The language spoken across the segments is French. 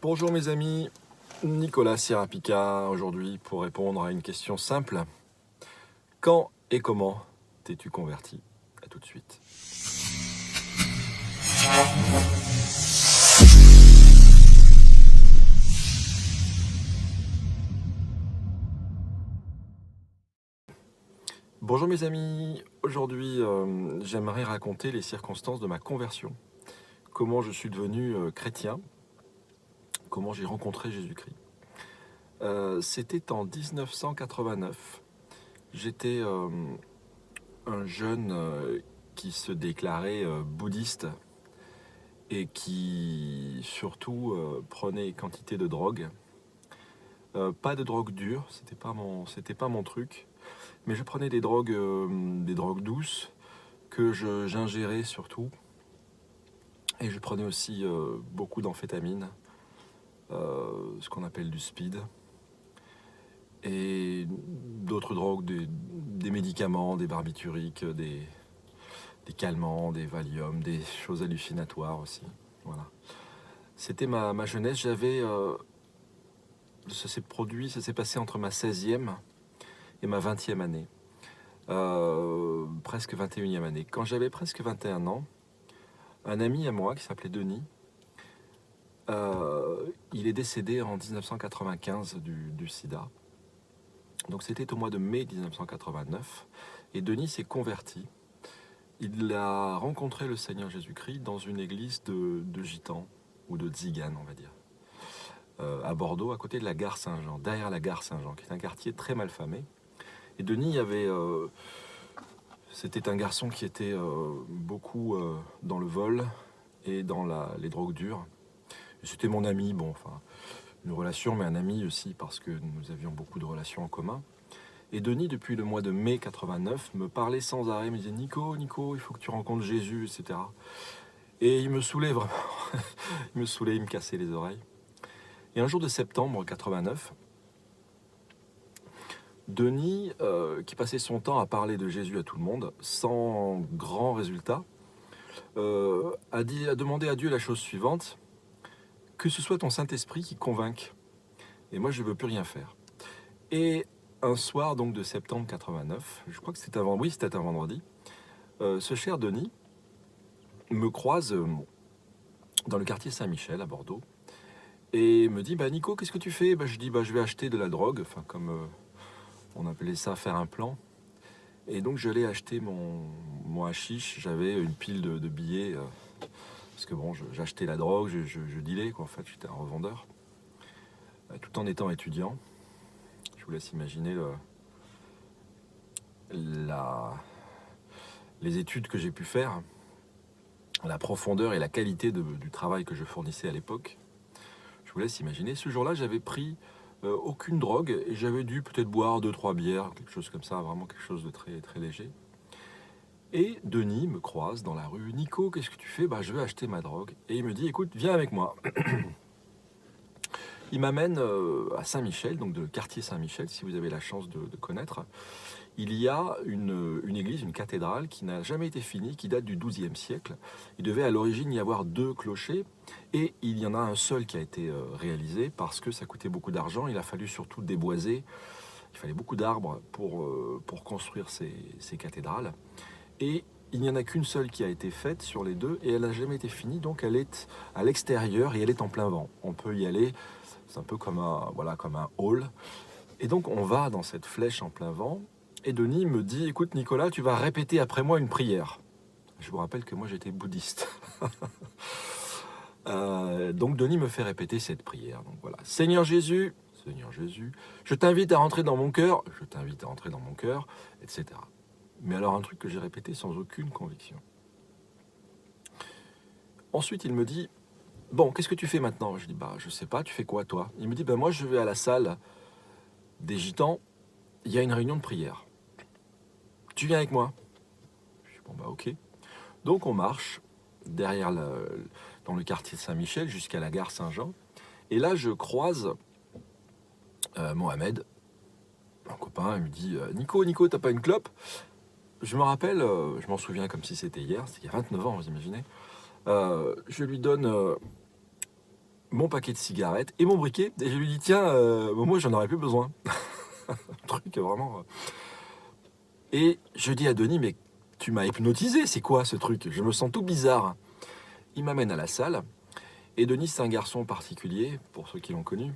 Bonjour mes amis, Nicolas Sierrapica aujourd'hui pour répondre à une question simple. Quand et comment t'es-tu converti? À tout de suite. Bonjour mes amis, aujourd'hui j'aimerais raconter les circonstances de ma conversion. Comment je suis devenu chrétien, comment j'ai rencontré Jésus-Christ. C'était en 1989. J'étais un jeune qui se déclarait bouddhiste et qui surtout prenait quantité de drogue. Pas de drogue dure, c'était pas mon truc, mais je prenais des drogues douces que j'ingérais surtout, et je prenais aussi beaucoup d'amphétamines, ce qu'on appelle du speed, et d'autres drogues, des médicaments, des barbituriques, des calmants, des Valium, des choses hallucinatoires aussi. Voilà. C'était ma jeunesse, ça s'est passé entre ma 16e et ma 20e année. Presque 21e année. Quand j'avais presque 21 ans, un ami à moi qui s'appelait Denis, il est décédé en 1995 du sida. Donc c'était au mois de mai 1989. Et Denis s'est converti. Il a rencontré le Seigneur Jésus-Christ dans une église de gitans, ou de tziganes, on va dire, à Bordeaux, à côté de la gare Saint-Jean, derrière la gare Saint-Jean, qui est un quartier très mal famé. Et Denis c'était un garçon qui était beaucoup dans le vol et dans les drogues dures. Et c'était mon ami, une relation, mais un ami aussi, parce que nous avions beaucoup de relations en commun. Et Denis, depuis le mois de mai 89, me parlait sans arrêt, me disait « Nico, il faut que tu rencontres Jésus, etc. » Et il me saoulait vraiment. Il me cassait les oreilles. Et un jour de septembre 89, Denis, qui passait son temps à parler de Jésus à tout le monde, sans grand résultat, a demandé à Dieu la chose suivante: que ce soit ton Saint-Esprit qui convainque. Et moi, je ne veux plus rien faire. Et un soir donc de septembre 89, je crois que c'était un vendredi, ce cher Denis me croise dans le quartier Saint-Michel à Bordeaux et me dit « Nico, qu'est-ce que tu fais ?» Je dis « Je vais acheter de la drogue », comme on appelait ça faire un plan. Et donc j'allais acheter mon hashish, j'avais une pile de billets, parce que j'achetais la drogue, je dealais, quoi, en fait, j'étais un revendeur, tout en étant étudiant. Je vous laisse imaginer les études que j'ai pu faire, la profondeur et la qualité du travail que je fournissais à l'époque. Je vous laisse imaginer. Ce jour-là, j'avais pris aucune drogue et j'avais dû peut-être boire 2-3 bières, quelque chose comme ça, vraiment quelque chose de très, très léger. Et Denis me croise dans la rue. « Nico, qu'est-ce que tu fais ?» Je vais acheter ma drogue. Et il me dit « Écoute, viens avec moi. » Il m'amène à Saint-Michel, donc le quartier Saint-Michel, si vous avez la chance de connaître. Il y a une église, une cathédrale qui n'a jamais été finie, qui date du XIIe siècle. Il devait à l'origine y avoir 2 clochers, et il y en a un seul qui a été réalisé parce que ça coûtait beaucoup d'argent. Il a fallu surtout déboiser. Il fallait beaucoup d'arbres pour construire ces cathédrales. Et il n'y en a qu'une seule qui a été faite sur les 2, et elle n'a jamais été finie, donc elle est à l'extérieur et elle est en plein vent. On peut y aller, c'est un peu comme un hall. Et donc on va dans cette flèche en plein vent, et Denis me dit « Écoute Nicolas, tu vas répéter après moi une prière. » Je vous rappelle que moi j'étais bouddhiste. Donc Denis me fait répéter cette prière. Donc voilà, Seigneur Jésus, je t'invite à rentrer dans mon cœur, etc. Mais alors un truc que j'ai répété sans aucune conviction. Ensuite il me dit « Bon, qu'est-ce que tu fais maintenant ?» Je dis « Je sais pas, tu fais quoi toi ?» Il me dit « Moi je vais à la salle des gitans, il y a une réunion de prière. Tu viens avec moi ?» Je dis « Ok. » Donc on marche dans le quartier de Saint-Michel jusqu'à la gare Saint-Jean. Et là je croise Mohamed, mon copain. Il me dit « Nico, t'as pas une clope ?» Je me rappelle, je m'en souviens comme si c'était hier, c'était il y a 29 ans, vous imaginez. Je lui donne mon paquet de cigarettes et mon briquet. Et je lui dis, tiens, moi j'en aurais plus besoin. Un truc vraiment... Et je dis à Denis, mais tu m'as hypnotisé, c'est quoi ce truc? Je me sens tout bizarre. Il m'amène à la salle. Et Denis, c'est un garçon particulier, pour ceux qui l'ont connu.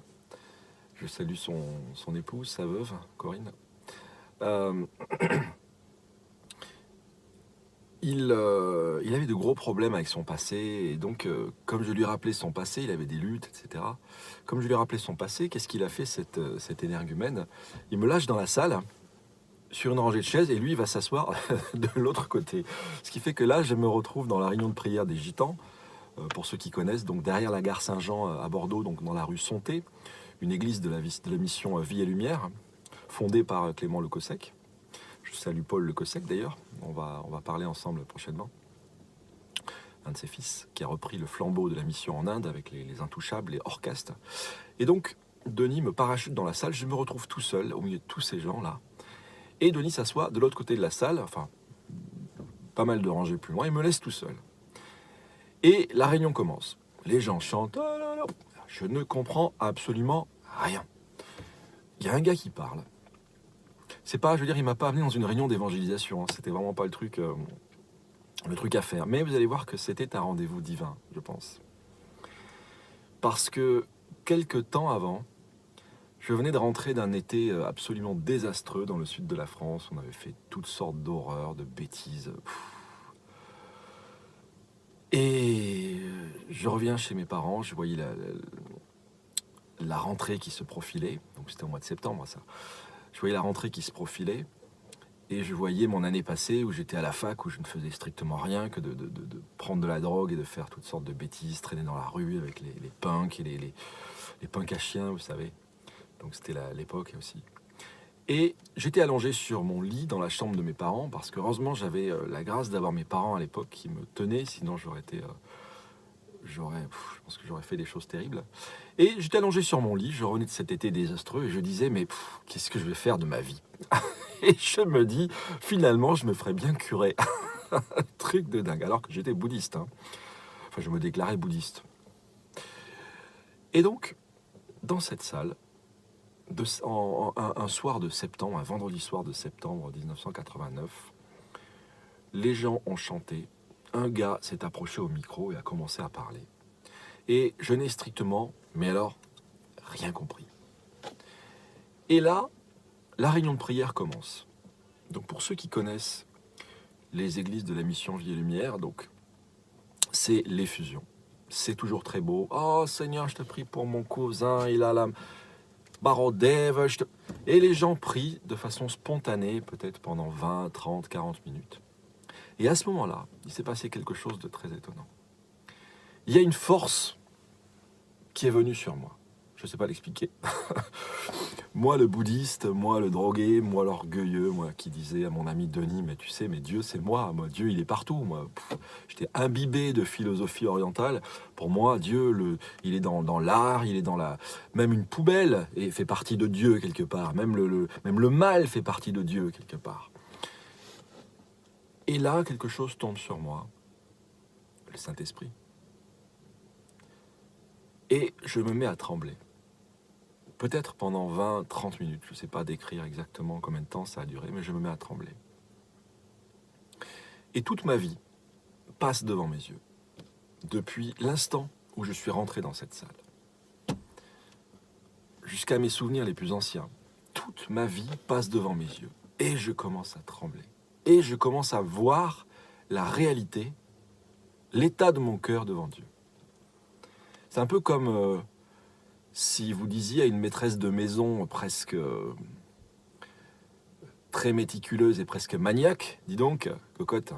Je salue son épouse, sa veuve, Corinne. Euh, il avait de gros problèmes avec son passé, et donc, comme je lui rappelais son passé, il avait des luttes, etc. Comme je lui rappelais son passé, qu'est-ce qu'il a fait, cet énergumène? Il me lâche dans la salle, sur une rangée de chaises, et lui, il va s'asseoir de l'autre côté. Ce qui fait que là, je me retrouve dans la réunion de prière des Gitans, pour ceux qui connaissent, donc derrière la gare Saint-Jean à Bordeaux, donc dans la rue Sonté, une église de la mission Vie et Lumière, fondée par Clément Le Cossec. Je salue Paul Le Cossec d'ailleurs, on va parler ensemble prochainement. Un de ses fils qui a repris le flambeau de la mission en Inde avec les Intouchables, les Orcastes. Et donc, Denis me parachute dans la salle, je me retrouve tout seul au milieu de tous ces gens-là. Et Denis s'assoit de l'autre côté de la salle, enfin, pas mal de rangées plus loin, et me laisse tout seul. Et la réunion commence. Les gens chantent, oh là là. Je ne comprends absolument rien. Il y a un gars qui parle. C'est pas, je veux dire, il m'a pas amené dans une réunion d'évangélisation. C'était vraiment pas le truc à faire. Mais vous allez voir que c'était un rendez-vous divin, je pense. Parce que quelques temps avant, je venais de rentrer d'un été absolument désastreux dans le sud de la France. On avait fait toutes sortes d'horreurs, de bêtises. Et je reviens chez mes parents, je voyais la rentrée qui se profilait. Donc c'était au mois de septembre, ça. Je voyais la rentrée qui se profilait. Et je voyais mon année passée où j'étais à la fac, où je ne faisais strictement rien que de prendre de la drogue et de faire toutes sortes de bêtises, traîner dans la rue avec les punks et les punks à chiens, vous savez. Donc c'était l'époque aussi. Et j'étais allongé sur mon lit dans la chambre de mes parents, parce que heureusement j'avais la grâce d'avoir mes parents à l'époque qui me tenaient, sinon je pense que j'aurais fait des choses terribles. Et j'étais allongé sur mon lit, je revenais de cet été désastreux, et je disais, mais qu'est-ce que je vais faire de ma vie? Et je me dis, finalement, je me ferais bien curer. Truc de dingue, alors que j'étais bouddhiste. Hein. Enfin, je me déclarais bouddhiste. Et donc, dans cette salle, un soir de septembre, un vendredi soir de septembre 1989, les gens ont chanté. Un gars s'est approché au micro et a commencé à parler. Et je n'ai strictement, mais alors, rien compris. Et là, la réunion de prière commence. Donc pour ceux qui connaissent les églises de la mission Vie et Lumière, donc c'est l'effusion. C'est toujours très beau. Oh Seigneur, je te prie pour mon cousin, il a la barodève. Et les gens prient de façon spontanée, peut-être pendant 20, 30, 40 minutes. Et à ce moment-là, il s'est passé quelque chose de très étonnant. Il y a une force qui est venue sur moi. Je ne sais pas l'expliquer. Moi le bouddhiste, moi le drogué, moi l'orgueilleux, moi qui disais à mon ami Denis, mais tu sais, mais Dieu c'est moi, Dieu il est partout. Moi, j'étais imbibé de philosophie orientale. Pour moi, Dieu, il est dans l'art, il est même une poubelle et fait partie de Dieu quelque part. Même le mal fait partie de Dieu quelque part. Et là, quelque chose tombe sur moi, le Saint-Esprit. Et je me mets à trembler. Peut-être pendant 20, 30 minutes, je ne sais pas décrire exactement combien de temps ça a duré, mais je me mets à trembler. Et toute ma vie passe devant mes yeux, depuis l'instant où je suis rentré dans cette salle, jusqu'à mes souvenirs les plus anciens. Toute ma vie passe devant mes yeux, et je commence à trembler. Et je commence à voir la réalité, l'état de mon cœur devant Dieu. C'est un peu comme... si vous disiez à une maîtresse de maison presque très méticuleuse et presque maniaque, dis donc, cocotte,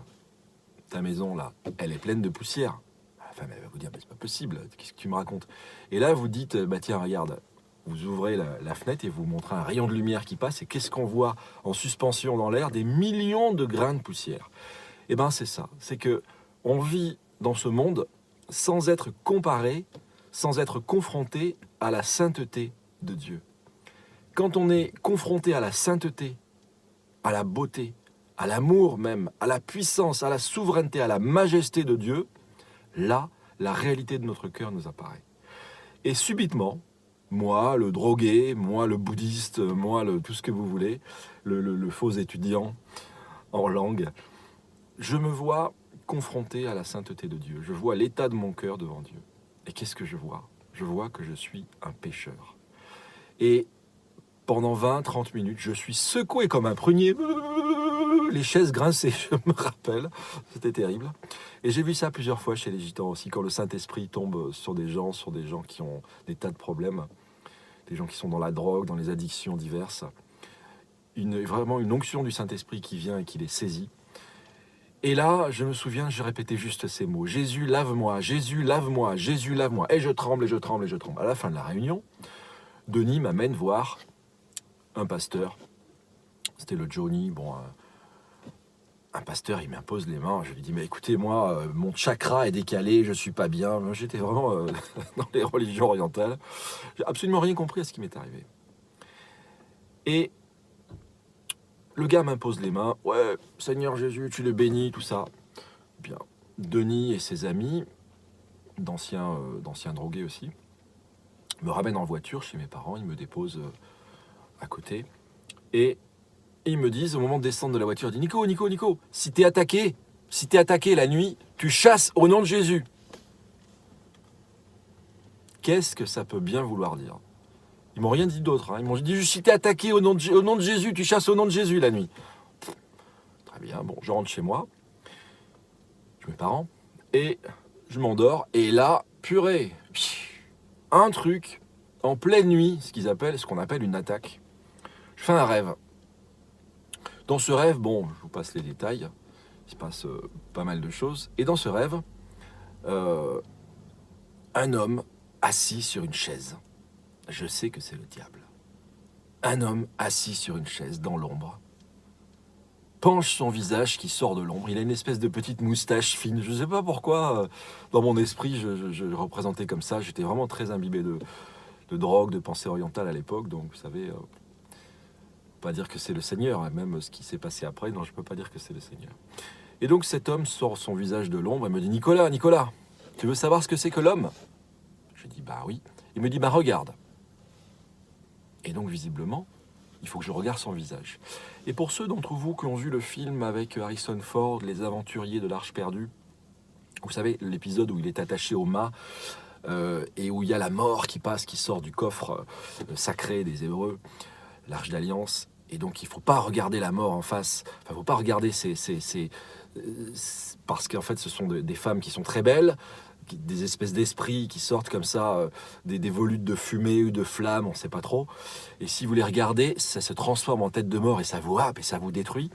ta maison là, elle est pleine de poussière. La femme, elle va vous dire, mais c'est pas possible, qu'est-ce que tu me racontes? Et là, vous dites, bah tiens, regarde, vous ouvrez la fenêtre et vous montrez un rayon de lumière qui passe, et qu'est-ce qu'on voit en suspension dans l'air? Des millions de grains de poussière. Et ben c'est ça, c'est que on vit dans ce monde sans être comparé, sans être confronté à la sainteté de Dieu. Quand on est confronté à la sainteté, à la beauté, à l'amour même, à la puissance, à la souveraineté, à la majesté de Dieu, là, la réalité de notre cœur nous apparaît. Et subitement, moi, le drogué, moi, le bouddhiste, moi, tout ce que vous voulez, le faux étudiant en langue, je me vois confronté à la sainteté de Dieu. Je vois l'état de mon cœur devant Dieu. Et qu'est-ce que je vois? Je vois que je suis un pécheur. Et pendant 20-30 minutes, je suis secoué comme un prunier. Les chaises grinçaient, je me rappelle. C'était terrible. Et j'ai vu ça plusieurs fois chez les gitans aussi, quand le Saint-Esprit tombe sur des gens qui ont des tas de problèmes, des gens qui sont dans la drogue, dans les addictions diverses. Vraiment une onction du Saint-Esprit qui vient et qui les saisit. Et là, je me souviens, je répétais juste ces mots. Jésus, lave-moi, Jésus, lave-moi, Jésus, lave-moi. Et je tremble, et je tremble, et je tremble. À la fin de la réunion, Denis m'amène voir un pasteur. C'était le Johnny. Bon, un pasteur, il m'impose les mains. Je lui dis, mais écoutez, moi, mon chakra est décalé, je suis pas bien. J'étais vraiment dans les religions orientales. J'ai absolument rien compris à ce qui m'est arrivé. Et le gars m'impose les mains. Ouais, Seigneur Jésus, tu le bénis, tout ça. Bien. Denis et ses amis, d'anciens drogués aussi, me ramènent en voiture chez mes parents. Ils me déposent à côté. Et ils me disent, au moment de descendre de la voiture, ils disent, Nico, si t'es attaqué la nuit, tu chasses au nom de Jésus. Qu'est-ce que ça peut bien vouloir dire? Ils m'ont rien dit d'autre. Ils m'ont dit juste, si t'es attaqué au nom de Jésus, tu chasses au nom de Jésus la nuit. Très bien, bon, je rentre chez moi, chez mes parents, et je m'endors. Et là, purée, un truc, en pleine nuit, ce qu'on appelle une attaque. Je fais un rêve. Dans ce rêve, bon, je vous passe les détails, il se passe pas mal de choses. Et dans ce rêve, un homme assis sur une chaise. Je sais que c'est le diable. Un homme assis sur une chaise dans l'ombre penche son visage qui sort de l'ombre. Il a une espèce de petite moustache fine. Je ne sais pas pourquoi, dans mon esprit, je le représentais comme ça. J'étais vraiment très imbibé de drogue, de pensée orientale à l'époque. Donc, vous savez, pas dire que c'est le Seigneur. Hein, même ce qui s'est passé après, non, je ne peux pas dire que c'est le Seigneur. Et donc, cet homme sort son visage de l'ombre et me dit, Nicolas, tu veux savoir ce que c'est que l'homme? Je dis, bah oui. Il me dit, bah regarde. Et donc, visiblement, il faut que je regarde son visage. Et pour ceux d'entre vous qui ont vu le film avec Harrison Ford, Les Aventuriers de l'Arche perdue, vous savez, l'épisode où il est attaché au mât et où il y a la mort qui passe, qui sort du coffre sacré des Hébreux, l'Arche d'Alliance. Et donc, il ne faut pas regarder la mort en face. Enfin, il ne faut pas regarder parce qu'en fait, ce sont des femmes qui sont très belles, des espèces d'esprits qui sortent comme ça, des volutes de fumée ou de flammes, on ne sait pas trop. Et si vous les regardez, ça se transforme en tête de mort et ça vous happe et ça vous détruit.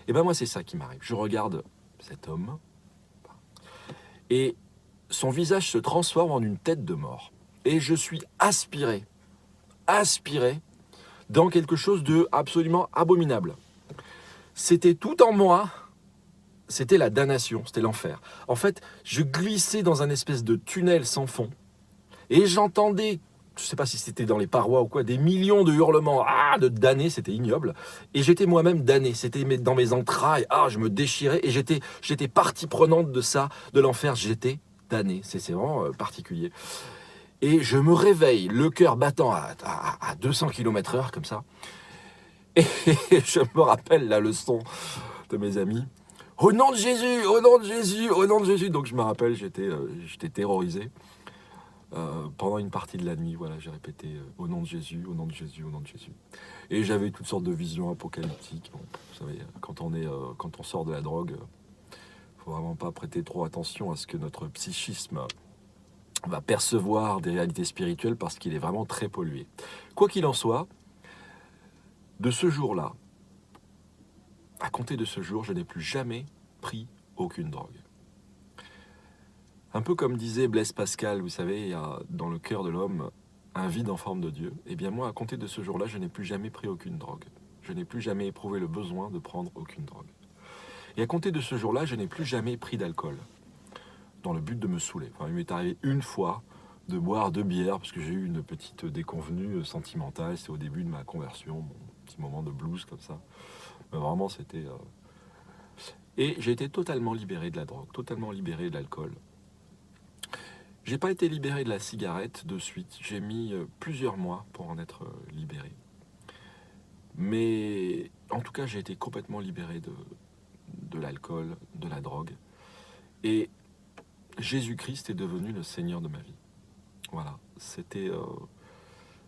Et ben moi, c'est ça qui m'arrive. Je regarde cet homme et son visage se transforme en une tête de mort. Et je suis aspiré dans quelque chose de absolument abominable. C'était tout en moi. C'était la damnation, c'était l'enfer. En fait, je glissais dans un espèce de tunnel sans fond et j'entendais, je ne sais pas si c'était dans les parois ou quoi, des millions de hurlements, de damnés, c'était ignoble. Et j'étais moi-même damné, c'était dans mes entrailles, je me déchirais et j'étais partie prenante de ça, de l'enfer, j'étais damné. C'est vraiment particulier. Et je me réveille, le cœur battant à 200 km/h comme ça. Et je me rappelle la leçon de mes amis. Au nom de Jésus, au nom de Jésus, au nom de Jésus. Donc je me rappelle, j'étais terrorisé. Pendant une partie de la nuit, voilà, j'ai répété au nom de Jésus, au nom de Jésus, au nom de Jésus. Et j'avais toutes sortes de visions apocalyptiques. Bon, vous savez, quand on sort de la drogue, faut vraiment pas prêter trop attention à ce que notre psychisme va percevoir des réalités spirituelles parce qu'il est vraiment très pollué. Quoi qu'il en soit, de ce jour-là, à compter de ce jour, je n'ai plus jamais pris aucune drogue. Un peu comme disait Blaise Pascal, vous savez, il y a dans le cœur de l'homme un vide en forme de Dieu. Eh bien moi, à compter de ce jour-là, je n'ai plus jamais pris aucune drogue. Je n'ai plus jamais éprouvé le besoin de prendre aucune drogue. Et à compter de ce jour-là, je n'ai plus jamais pris d'alcool, dans le but de me saouler. Enfin, il m'est arrivé une fois de boire 2 bières, parce que j'ai eu une petite déconvenue sentimentale, c'est au début de ma conversion, mon petit moment de blues comme ça. Mais vraiment, c'était... Et j'ai été totalement libéré de la drogue, totalement libéré de l'alcool. J'ai pas été libéré de la cigarette de suite. J'ai mis plusieurs mois pour en être libéré. Mais en tout cas, j'ai été complètement libéré de l'alcool, de la drogue. Et Jésus-Christ est devenu le Seigneur de ma vie. Voilà, c'était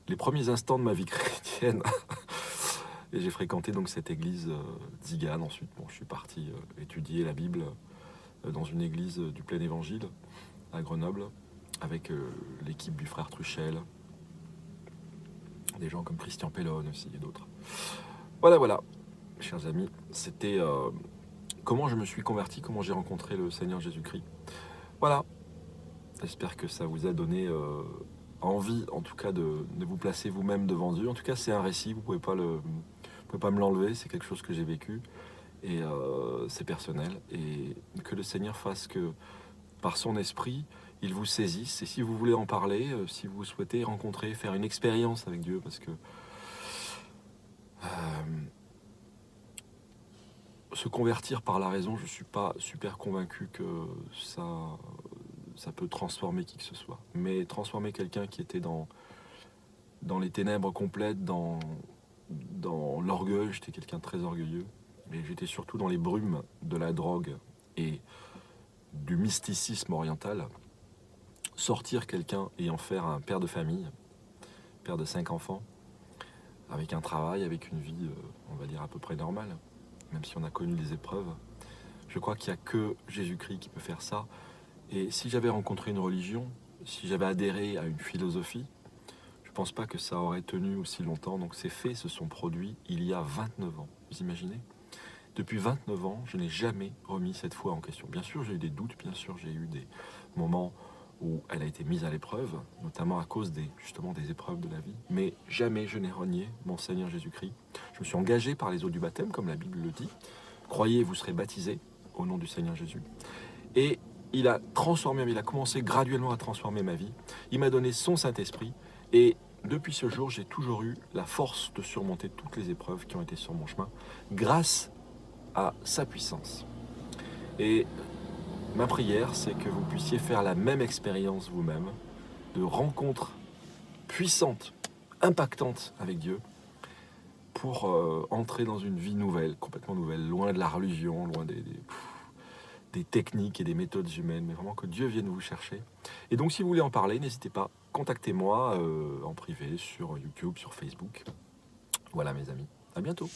les premiers instants de ma vie chrétienne. Et j'ai fréquenté donc cette église d'Igane. Ensuite, bon, je suis parti étudier la Bible dans une église du Plein Évangile à Grenoble, avec l'équipe du frère Truchel, des gens comme Christian Pellone aussi et d'autres. Voilà, chers amis, c'était comment je me suis converti, comment j'ai rencontré le Seigneur Jésus-Christ. Voilà, j'espère que ça vous a donné envie, en tout cas, de vous placer vous-même devant Dieu. En tout cas, c'est un récit, vous pouvez pas me l'enlever, c'est quelque chose que j'ai vécu, et c'est personnel, et que le Seigneur fasse que, par son esprit, il vous saisisse, et si vous voulez en parler, si vous souhaitez rencontrer, faire une expérience avec Dieu, parce que se convertir par la raison, je ne suis pas super convaincu que ça peut transformer qui que ce soit. Mais transformer quelqu'un qui était dans les ténèbres complètes, dans l'orgueil, j'étais quelqu'un de très orgueilleux, mais j'étais surtout dans les brumes de la drogue et du mysticisme oriental. Sortir quelqu'un et en faire un père de famille, père de 5 enfants, avec un travail, avec une vie, on va dire, à peu près normale, même si on a connu des épreuves. Je crois qu'il n'y a que Jésus-Christ qui peut faire ça. Et si j'avais rencontré une religion, si j'avais adhéré à une philosophie, je ne pense pas que ça aurait tenu aussi longtemps. Donc ces faits se sont produits il y a 29 ans. Vous imaginez ? Depuis 29 ans, je n'ai jamais remis cette foi en question. Bien sûr, j'ai eu des doutes, bien sûr, j'ai eu des moments où elle a été mise à l'épreuve, notamment à cause justement des épreuves de la vie. Mais jamais je n'ai renié mon Seigneur Jésus-Christ. Je me suis engagé par les eaux du baptême, comme la Bible le dit. Croyez, vous serez baptisés au nom du Seigneur Jésus. Et il a transformé ma vie, il a commencé graduellement à transformer ma vie. Il m'a donné son Saint-Esprit. Et depuis ce jour, j'ai toujours eu la force de surmonter toutes les épreuves qui ont été sur mon chemin, grâce à sa puissance. Et ma prière, c'est que vous puissiez faire la même expérience vous-même, de rencontres puissantes, impactantes avec Dieu, pour entrer dans une vie nouvelle, complètement nouvelle, loin de la religion, loin des techniques et des méthodes humaines, mais vraiment que Dieu vienne vous chercher. Et donc si vous voulez en parler, n'hésitez pas, contactez-moi en privé, sur YouTube, sur Facebook. Voilà mes amis, à bientôt.